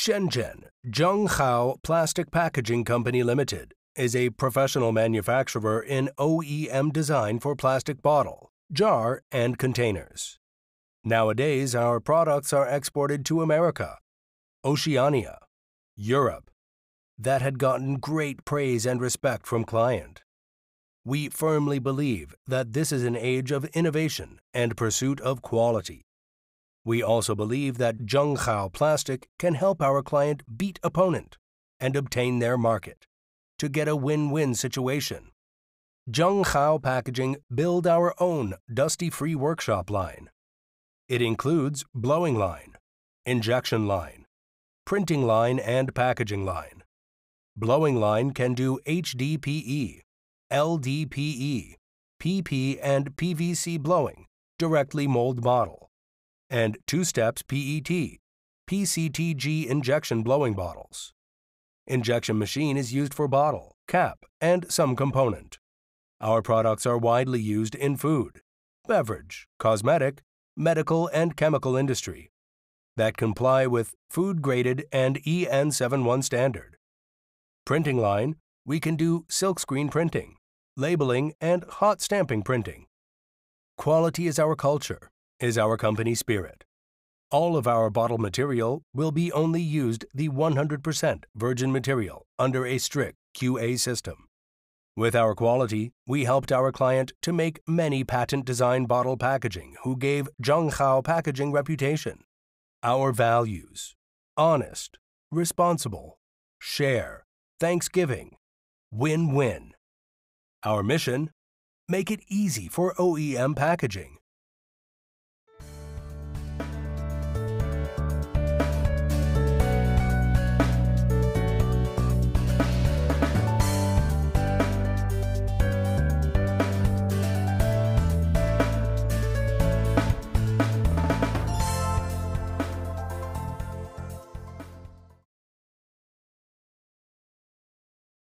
Shenzhen Zhenghao Plastic Packaging Company Limited is a professional manufacturer in OEM design for plastic bottle, jar, and containers. Nowadays, our products are exported to America, Oceania, Europe. That had gotten great praise and respect from client. We firmly believe that this is an age of innovation and pursuit of quality. We also believe that Zhenghao Plastic can help our client beat opponent and obtain their market to get a win-win situation. Zhenghao Packaging build our own dusty-free workshop line. It includes blowing line, injection line, printing line, and packaging line. Blowing line can do HDPE, LDPE, PP, and PVC blowing, directly mold bottle, and two-steps PET, PCTG injection blowing bottles. Injection machine is used for bottle, cap, and some component. Our products are widely used in food, beverage, cosmetic, medical, and chemical industry that comply with food-graded and EN71 standard. Printing line, we can do silkscreen printing, labeling, and hot stamping printing. Quality is our culture, is our company spirit. All of our bottle material will be only used the 100% virgin material under a strict QA system. With our quality, we helped our client to make many patent design bottle packaging who gave Zhenghao Packaging reputation. Our values: honest, responsible, share, Thanksgiving, win-win. Our mission: make it easy for OEM packaging.